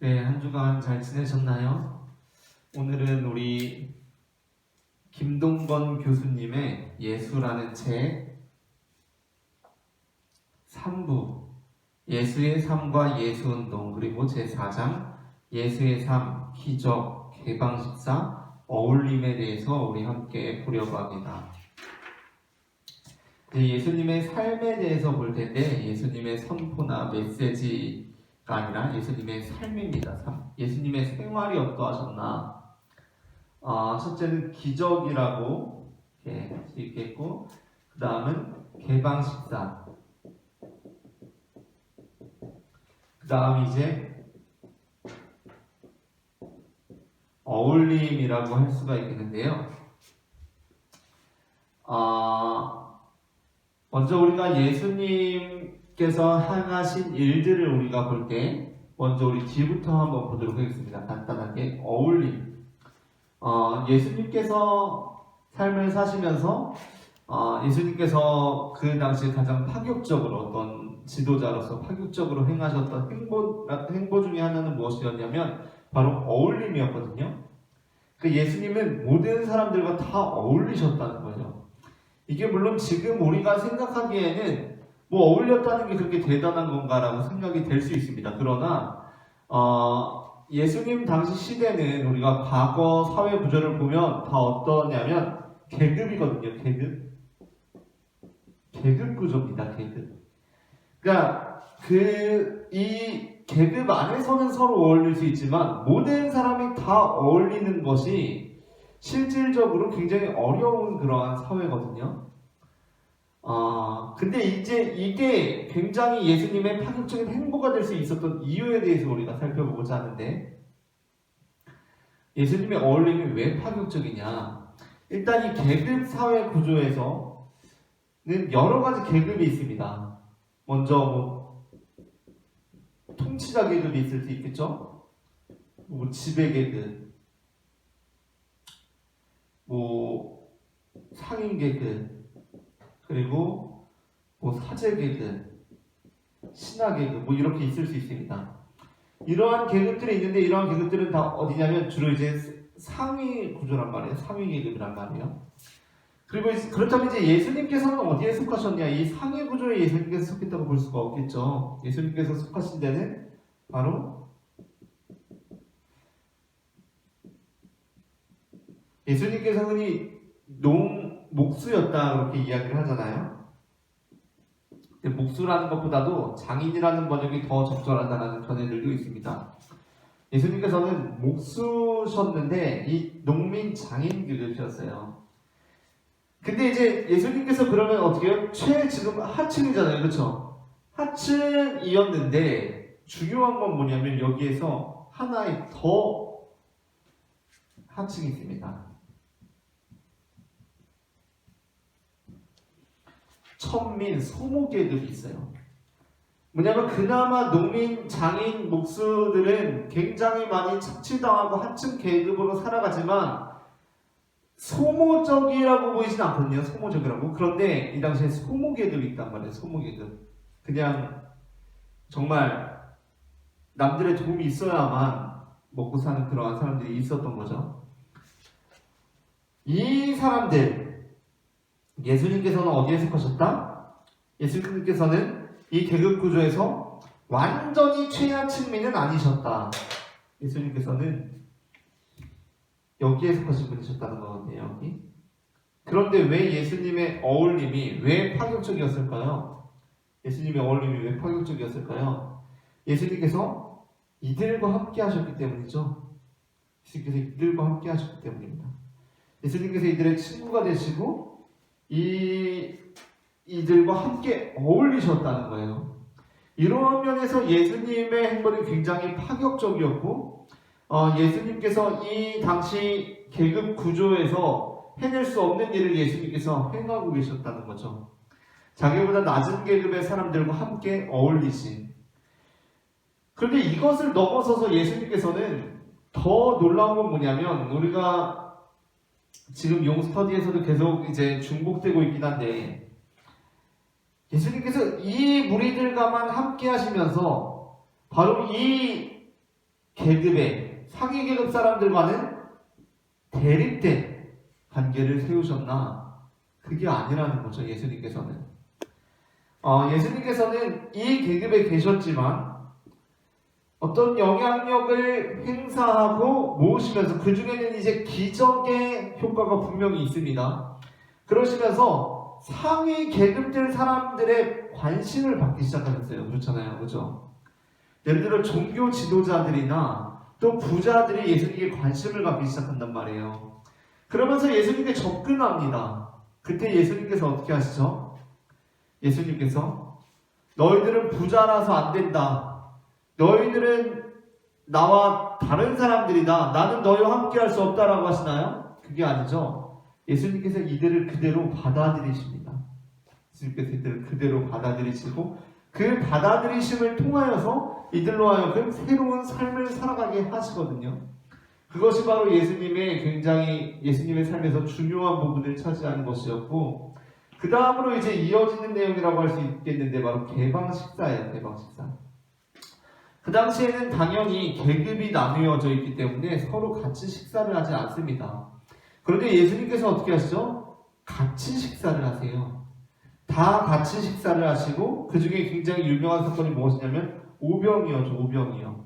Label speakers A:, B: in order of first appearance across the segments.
A: 네, 한 주간 잘 지내셨나요? 오늘은 우리 김동건 교수님의 예수라는 책 3부, 예수의 삶과 예수운동, 그리고 제4장 예수의 삶, 기적, 개방식사, 어울림에 대해서 우리 함께 보려고 합니다. 예수님의 삶에 대해서 볼 텐데, 예수님의 선포나 메시지가 아니라 예수님의 삶입니다. 예수님의 생활이 어떠하셨나? 첫째는 기적이라고 할 수 있겠고, 그 다음은 개방식사, 그 다음 이제 어울림이라고 할 수가 있겠는데요. 먼저 우리가 예수님께서 행하신 일들을 우리가 볼 때, 먼저 우리 뒤부터 한번 보도록 하겠습니다. 간단하게 어울림. 예수님께서 삶을 사시면서 예수님께서 그 당시에 가장 파격적으로 어떤 지도자로서 파격적으로 행하셨던 행보 중에 하나는 무엇이었냐면 바로 어울림이었거든요. 그 예수님은 모든 사람들과 다 어울리셨다는 거예요. 이게 물론 지금 우리가 생각하기에는 뭐 어울렸다는 게 그렇게 대단한 건가라고 생각이 될 수 있습니다. 그러나 예수님 당시 시대는 우리가 과거 사회 구조를 보면 다 어떠냐면 계급이거든요. 계급 구조입니다. 계급. 그러니까 이 계급 안에서는 서로 어울릴 수 있지만 모든 사람이 다 어울리는 것이 실질적으로 굉장히 어려운 그러한 사회거든요. 근데 이제 이게 굉장히 예수님의 파격적인 행보가 될 수 있었던 이유에 대해서 우리가 살펴보고자 하는데, 예수님의 어울림이 왜 파격적이냐? 일단 이 계급 사회 구조에서는 여러 가지 계급이 있습니다. 먼저 뭐 통치자 계급이 있을 수 있겠죠? 뭐 지배 계급, 뭐 상인 계급, 그리고 뭐 사제 계급, 신하 계급, 뭐 이렇게 있을 수 있습니다. 이러한 계급들이 있는데 이러한 계급들은 다 어디냐면 주로 이제 상위 구조란 말이에요. 상위 계급이란 말이에요. 그리고 그렇다면 이제 예수님께서는 어디에 속하셨냐? 이 상위 구조에 예수님께서 속했다고 볼 수가 없겠죠. 예수님께서 속하신 데는 바로 예수님께서 흔히 목수였다 그렇게 이야기를 하잖아요. 근데 목수라는 것보다도 장인이라는 번역이 더 적절하다는 견해들도 있습니다. 예수님께서는 목수셨는데 이 농민 장인 계급이었어요. 근데 이제 예수님께서 그러면 어떻게 해요? 지금 하층이잖아요. 그렇죠? 하층이었는데 중요한 건 뭐냐면 여기에서 하나의 더 하층이 있습니다. 천민, 소모 계급이 있어요. 뭐냐면 그나마 농민, 장인, 목수들은 굉장히 많이 착취당하고 하층 계급으로 살아가지만 소모적이라고 보이진 않거든요. 소모적이라고. 그런데 이 당시에 소모 계급이 있단 말이에요. 소모 계급. 그냥 정말 남들의 도움이 있어야만 먹고 사는 그러한 사람들이 있었던 거죠. 이 사람들, 예수님께서는 어디에 속하셨다? 예수님께서는 이 계급 구조에서 완전히 최하층민은 아니셨다. 예수님께서는 여기에 속하신 분이셨다는 거거든요. 여기. 그런데 왜 예수님의 어울림이 왜 파격적이었을까요? 예수님의 어울림이 왜 파격적이었을까요? 예수님께서 이들과 함께 하셨기 때문이죠. 예수님께서 이들과 함께 하셨기 때문입니다. 예수님께서 이들의 친구가 되시고 이들과 함께 어울리셨다는 거예요. 이런 면에서 예수님의 행보는 굉장히 파격적이었고 예수님께서 이 당시 계급 구조에서 해낼 수 없는 일을 예수님께서 행하고 계셨다는 거죠. 자기보다 낮은 계급의 사람들과 함께 어울리신. 그런데 이것을 넘어서서 예수님께서는 더 놀라운 건 뭐냐면, 우리가 지금 용스터디에서도 계속 이제 중복되고 있긴 한데, 예수님께서 이 무리들과만 함께 하시면서 바로 이 계급의 상위 계급 사람들과는 대립된 관계를 세우셨나? 그게 아니라는 거죠. 예수님께서는 이 계급에 계셨지만 어떤 영향력을 행사하고 모으시면서 그 중에는 이제 기적의 효과가 분명히 있습니다. 그러시면서 상위 계급들 사람들의 관심을 받기 시작하셨어요. 그렇잖아요. 그죠? 예를 들어 종교 지도자들이나 또 부자들이 예수님께 관심을 갖기 시작한단 말이에요. 그러면서 예수님께 접근합니다. 그때 예수님께서 어떻게 하시죠? 예수님께서 너희들은 부자라서 안 된다. 너희들은 나와 다른 사람들이다. 나는 너희와 함께 할 수 없다라고 하시나요? 그게 아니죠. 예수님께서 이들을 그대로 받아들이십니다. 예수님께서 이들을 그대로 받아들이시고 그 받아들이심을 통하여서 이들로 하여금 새로운 삶을 살아가게 하시거든요. 그것이 바로 예수님의 삶에서 중요한 부분을 차지하는 것이었고, 그 다음으로 이제 이어지는 내용이라고 할 수 있겠는데 바로 개방식사예요. 개방식사. 그 당시에는 당연히 계급이 나누어져 있기 때문에 서로 같이 식사를 하지 않습니다. 그런데 예수님께서 어떻게 하시죠? 같이 식사를 하세요. 다 같이 식사를 하시고 그 중에 굉장히 유명한 사건이 무엇이냐면 오병이어죠. 오병이어.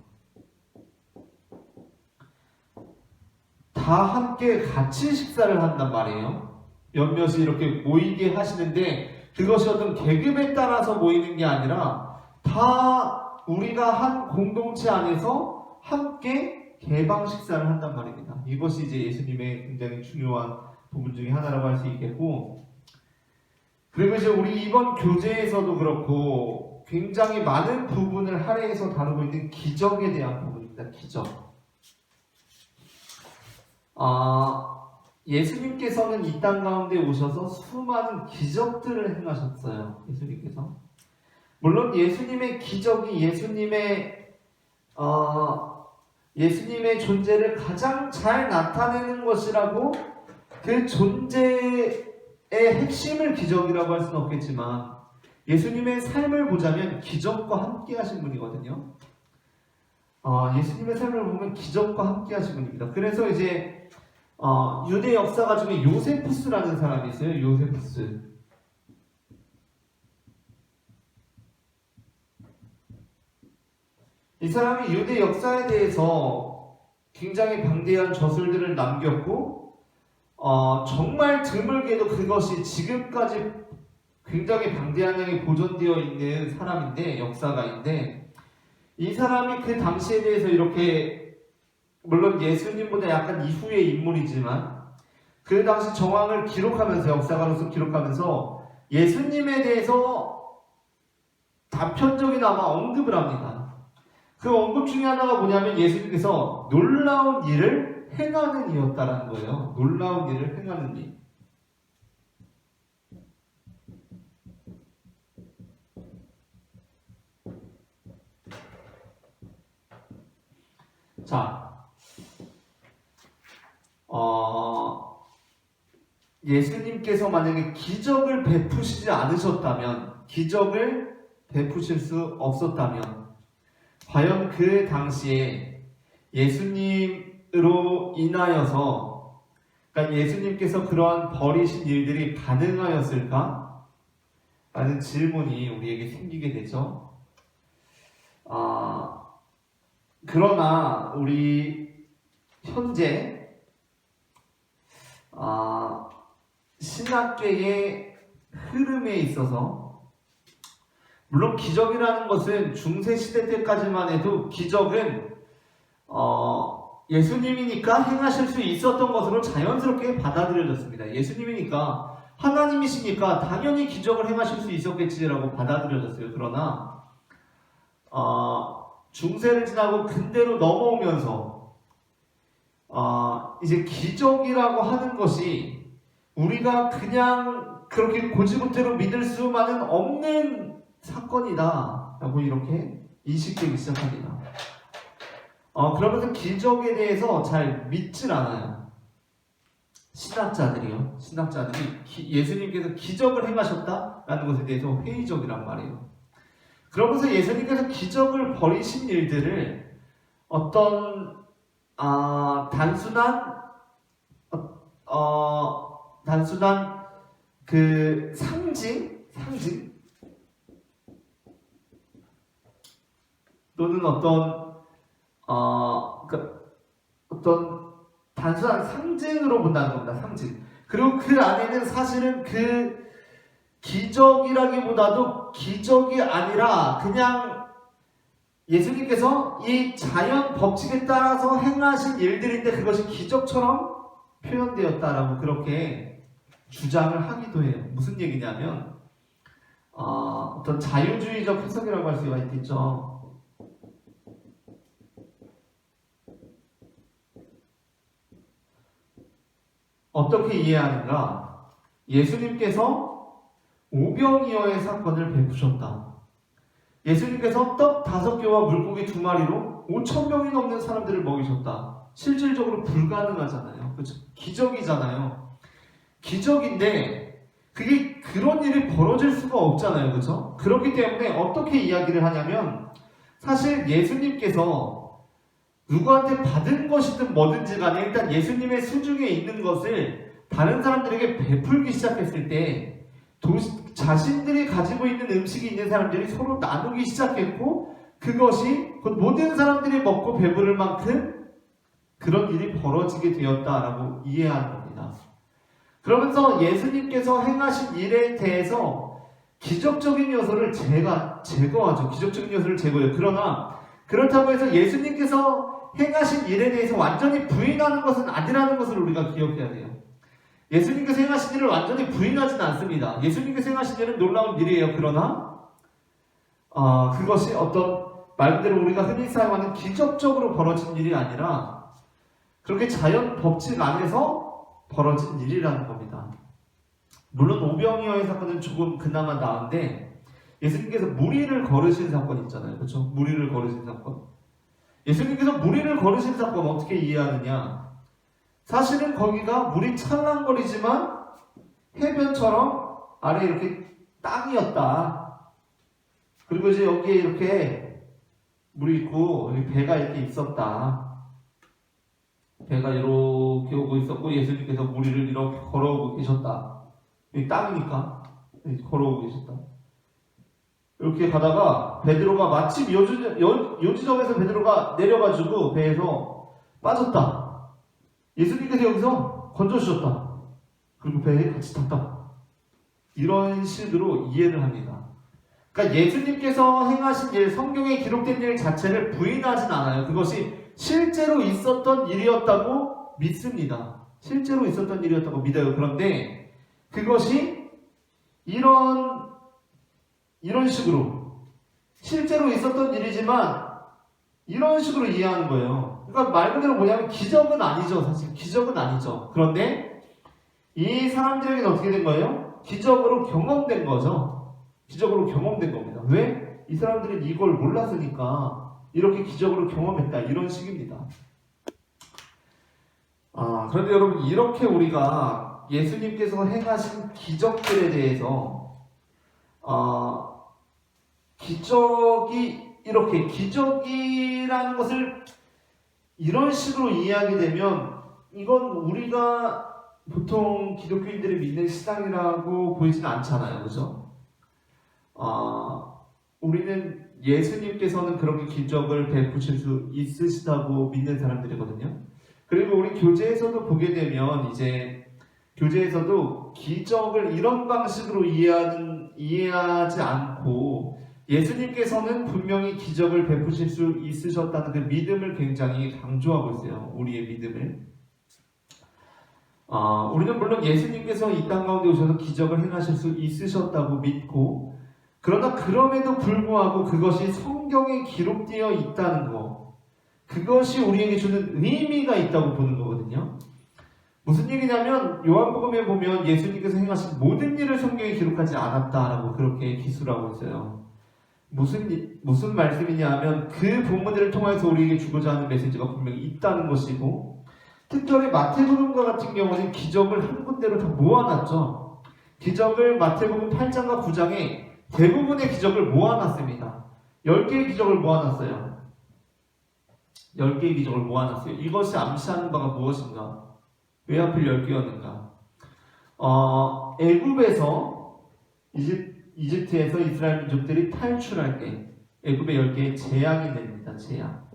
A: 다 함께 같이 식사를 한단 말이에요. 몇몇이 이렇게 모이게 하시는데 그것이 어떤 계급에 따라서 모이는 게 아니라 다 우리가 한 공동체 안에서 함께 개방 식사를 한단 말입니다. 이것이 이제 예수님의 굉장히 중요한 부분 중에 하나라고 할 수 있겠고, 그리고 이제 우리 이번 교재에서도 그렇고 굉장히 많은 부분을 할애해서 다루고 있는 기적에 대한 부분입니다. 기적. 예수님께서는 이 땅 가운데 오셔서 수많은 기적들을 행하셨어요. 예수님께서. 물론 예수님의 기적이 예수님의 존재를 가장 잘 나타내는 것이라고 그 존재의 핵심을 기적이라고 할 수는 없겠지만 예수님의 삶을 보자면 기적과 함께 하신 분이거든요. 예수님의 삶을 보면 기적과 함께 하신 분입니다. 그래서 이제 유대 역사가 중에 요세푸스라는 사람이 있어요. 요세푸스. 이 사람이 유대 역사에 대해서 굉장히 방대한 저술들을 남겼고 정말 드물게도 그것이 지금까지 굉장히 방대한 양이 보존되어 있는 사람인데, 역사가인데, 이 사람이 그 당시에 대해서 이렇게, 물론 예수님보다 약간 이후의 인물이지만 그 당시 정황을 기록하면서, 역사가로서 기록하면서 예수님에 대해서 다편적이나마 언급을 합니다. 그 언급 중에 하나가 뭐냐면 예수님께서 놀라운 일을 행하는 이였다라는 거예요. 놀라운 일을 행하는 일. 자, 예수님께서 만약에 기적을 베푸시지 않으셨다면, 기적을 베푸실 수 없었다면, 과연 그 당시에 예수님으로 인하여서, 그러니까 예수님께서 그러한 벌이신 일들이 가능하였을까? 라는 질문이 우리에게 생기게 되죠. 그러나 우리 현재 신학계의 흐름에 있어서, 물론 기적이라는 것은 중세 시대 때까지만 해도 기적은 예수님이니까 행하실 수 있었던 것으로 자연스럽게 받아들여졌습니다. 예수님이니까, 하나님이시니까 당연히 기적을 행하실 수 있었겠지라고 받아들여졌어요. 그러나 중세를 지나고 근대로 넘어오면서 이제 기적이라고 하는 것이 우리가 그냥 그렇게 고지고대로 믿을 수만은 없는 사건이다 라고 이렇게 인식되기 시작합니다. 그러면서 기적에 대해서 잘 믿질 않아요. 신학자들이 예수님께서 기적을 행하셨다라는 것에 대해서 회의적이란 말이에요. 그러면서 예수님께서 기적을 벌이신 일들을 어떤 단순한 그 상징 또는 어떤 단순한 상징으로 본다는 겁니다. 상징. 그리고 그 안에는 사실은 그 기적이라기보다도 기적이 아니라 그냥 예수님께서 이 자연 법칙에 따라서 행하신 일들인데 그것이 기적처럼 표현되었다라고 그렇게 주장을 하기도 해요. 무슨 얘기냐면 어떤 자유주의적 해석이라고 할 수가 있겠죠. 어떻게 이해하는가? 예수님께서 오병이어의 사건을 베푸셨다. 예수님께서 떡 5개와 물고기 2마리로 5,000명이 넘는 사람들을 먹이셨다. 실질적으로 불가능하잖아요. 그렇죠? 기적이잖아요. 기적인데 그게 그런 일이 벌어질 수가 없잖아요. 그렇죠? 그렇기 때문에 어떻게 이야기를 하냐면 사실 예수님께서 누구한테 받은 것이든 뭐든지 간에 일단 예수님의 수중에 있는 것을 다른 사람들에게 베풀기 시작했을 때 자신들이 가지고 있는 음식이 있는 사람들이 서로 나누기 시작했고 그것이 모든 사람들이 먹고 배부를 만큼 그런 일이 벌어지게 되었다라고 이해하는 겁니다. 그러면서 예수님께서 행하신 일에 대해서 기적적인 요소를 제거하죠. 기적적인 요소를 제거해요. 그러나 그렇다고 해서 예수님께서 행하신 일에 대해서 완전히 부인하는 것은 아니라는 것을 우리가 기억해야 돼요. 예수님께서 행하신 일을 완전히 부인하지는 않습니다. 예수님께서 행하신 일은 놀라운 일이에요. 그러나 그것이 어떤 말 그대로 우리가 흔히 사용하는 기적적으로 벌어진 일이 아니라 그렇게 자연 법칙 안에서 벌어진 일이라는 겁니다. 물론 오병이어의 사건은 조금 그나마 나은데 예수님께서 무리를 걸으신 사건 있잖아요. 그렇죠? 무리를 걸으신 사건. 예수님께서 무리를 걸으신 사건 어떻게 이해하느냐? 사실은 거기가 물이 찰랑거리지만 해변처럼 아래 이렇게 땅이었다. 그리고 이제 여기에 이렇게 물이 있고 여기 배가 이렇게 있었다. 배가 이렇게 오고 있었고 예수님께서 무리를 이렇게 걸어오고 계셨다. 여기 땅이니까 걸어오고 계셨다. 이렇게 가다가 베드로가 마침 요지점에서 베드로가 내려가지고 배에서 빠졌다. 예수님께서 여기서 건져주셨다. 그리고 배에 같이 탔다. 이런 식으로 이해를 합니다. 그러니까 예수님께서 행하신 일, 성경에 기록된 일 자체를 부인하진 않아요. 그것이 실제로 있었던 일이었다고 믿습니다. 실제로 있었던 일이었다고 믿어요. 그런데 그것이 이런 식으로 실제로 있었던 일이지만 이런 식으로 이해하는 거예요. 그러니까 말 그대로 뭐냐면 기적은 아니죠. 사실 기적은 아니죠. 그런데 이 사람들에게는 어떻게 된 거예요? 기적으로 경험된 거죠. 기적으로 경험된 겁니다. 왜? 이 사람들은 이걸 몰랐으니까 이렇게 기적으로 경험했다. 이런 식입니다. 그런데 여러분 이렇게 우리가 예수님께서 행하신 기적들에 대해서 이렇게 기적이라는 것을 이런 식으로 이해하게 되면 이건 우리가 보통 기독교인들이 믿는 신앙이라고 보이지는 않잖아요. 그죠? 우리는 예수님께서는 그렇게 기적을 베푸실 수 있으시다고 믿는 사람들이거든요. 그리고 우리 교재에서도 보게 되면 이제 교재에서도 기적을 이런 방식으로 이해하지 않고 예수님께서는 분명히 기적을 베푸실 수 있으셨다는 그 믿음을 굉장히 강조하고 있어요. 우리의 믿음을. 우리는 물론 예수님께서 이 땅 가운데 오셔서 기적을 행하실 수 있으셨다고 믿고 그러나 그럼에도 불구하고 그것이 성경에 기록되어 있다는 것 그것이 우리에게 주는 의미가 있다고 보는 거거든요. 무슨 얘기냐면 요한복음에 보면 예수님께서 행하신 모든 일을 성경에 기록하지 않았다라고 그렇게 기술하고 있어요. 무슨 말씀이냐 하면 그 본문들을 통해서 우리에게 주고자 하는 메시지가 분명히 있다는 것이고 특별히 마태복음과 같은 경우는 기적을 한 군데로 다 모아놨죠. 기적을 마태복음 8장과 9장에 대부분의 기적을 모아놨습니다. 10개의 기적을 모아놨어요. 10개의 기적을 모아놨어요. 이것이 암시하는 바가 무엇인가? 왜 하필 10개였는가? 애굽에서 이집트에서 이스라엘 민족들이 탈출할 때 애굽에 10개의 재앙이 내립니다. 재앙.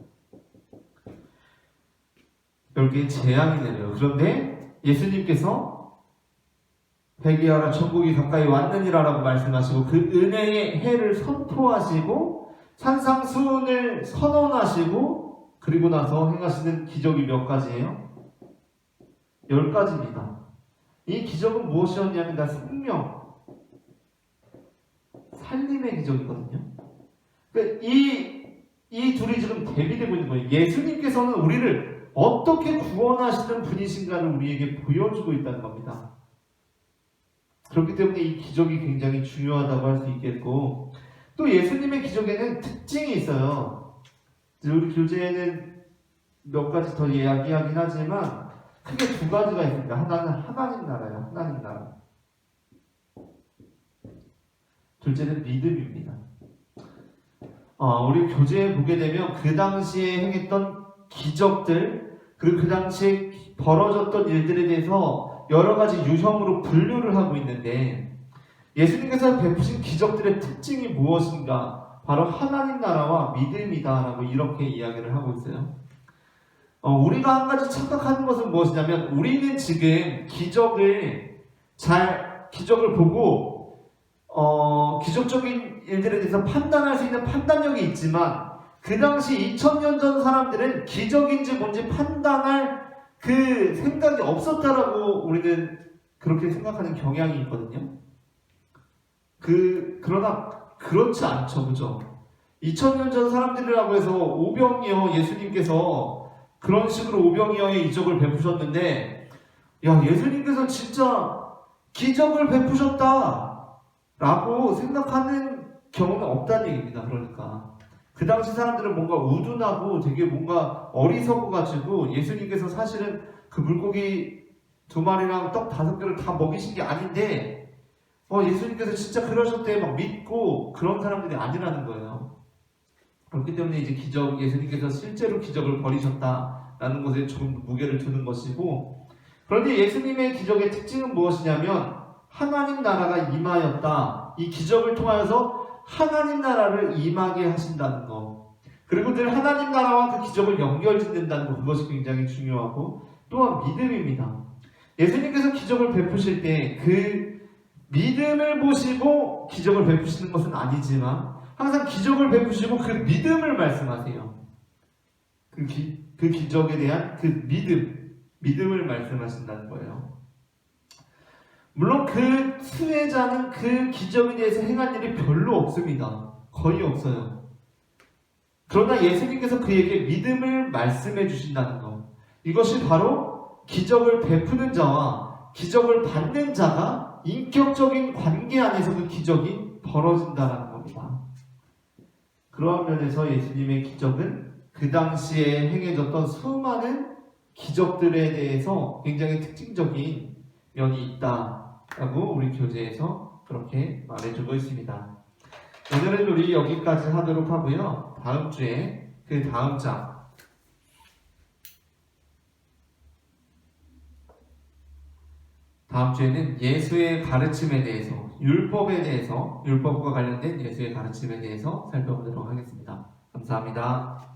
A: 10개의 재앙이 내려요. 그런데 예수님께서 회개하라 천국이 가까이 왔느니라 라고 말씀하시고 그 은혜의 해를 선포하시고 산상수훈을 선언하시고 그리고 나서 행하시는 기적이 몇 가지예요? 10가지입니다. 이 기적은 무엇이었냐면 다 생명, 살림의 기적이거든요. 그러니까 이 둘이 지금 대비되고 있는 거예요. 예수님께서는 우리를 어떻게 구원하시는 분이신가를 우리에게 보여주고 있다는 겁니다. 그렇기 때문에 이 기적이 굉장히 중요하다고 할 수 있겠고 또 예수님의 기적에는 특징이 있어요. 우리 교재에는 몇 가지 더 이야기하긴 하지만 크게 2가지가 있습니다. 하나는 하나님 나라예요. 하나님 나라. 둘째는 믿음입니다. 우리 교재에 보게 되면 그 당시에 행했던 기적들 그리고 그 당시에 벌어졌던 일들에 대해서 여러 가지 유형으로 분류를 하고 있는데 예수님께서 베푸신 기적들의 특징이 무엇인가? 바로 하나님 나라와 믿음이다 라고 이렇게 이야기를 하고 있어요. 우리가 한 가지 착각하는 것은 무엇이냐면 우리는 지금 기적을 보고 기적적인 일들에 대해서 판단할 수 있는 판단력이 있지만 그 당시 2000년 전 사람들은 기적인지 뭔지 판단할 그 생각이 없었다라고 우리는 그렇게 생각하는 경향이 있거든요. 그러나 그렇지 않죠. 그죠? 2000년 전 사람들이라고 해서 오병이어 예수님께서 그런 식으로 오병이어의 이적을 베푸셨는데 야 예수님께서 진짜 기적을 베푸셨다 라고 생각하는 경우는 없다는 얘기입니다. 그러니까 그 당시 사람들은 뭔가 우둔하고 되게 뭔가 어리석어가지고 예수님께서 사실은 그 물고기 2마리랑 떡 5개를 다 먹이신 게 아닌데 예수님께서 진짜 그러셨대 막 믿고 그런 사람들이 아니라는 거예요. 그렇기 때문에 이제 예수님께서 실제로 기적을 벌이셨다라는 것에 조금 무게를 두는 것이고 그런데 예수님의 기적의 특징은 무엇이냐면 하나님 나라가 임하였다. 이 기적을 통하여서 하나님 나라를 임하게 하신다는 것 그리고 늘 하나님 나라와 그 기적을 연결짓는다는 것 그것이 굉장히 중요하고 또한 믿음입니다. 예수님께서 기적을 베푸실 때 그 믿음을 보시고 기적을 베푸시는 것은 아니지만 항상 기적을 베푸시고 그 믿음을 말씀하세요. 그 기적에 대한 그 믿음을 말씀하신다는 거예요. 물론 그 수혜자는 그 기적에 대해서 행한 일이 별로 없습니다. 거의 없어요. 그러나 예수님께서 그에게 믿음을 말씀해 주신다는 것. 이것이 바로 기적을 베푸는 자와 기적을 받는 자가 인격적인 관계 안에서 그 기적이 벌어진다는 겁니다. 그러한 면에서 예수님의 기적은 그 당시에 행해졌던 수많은 기적들에 대해서 굉장히 특징적인 면이 있다라고 우리 교재에서 그렇게 말해주고 있습니다. 오늘은 우리 여기까지 하도록 하고요. 다음 주에 그 다음 장 다음 주에는 예수의 가르침에 대해서 율법과 관련된 예수의 가르침에 대해서 살펴보도록 하겠습니다. 감사합니다.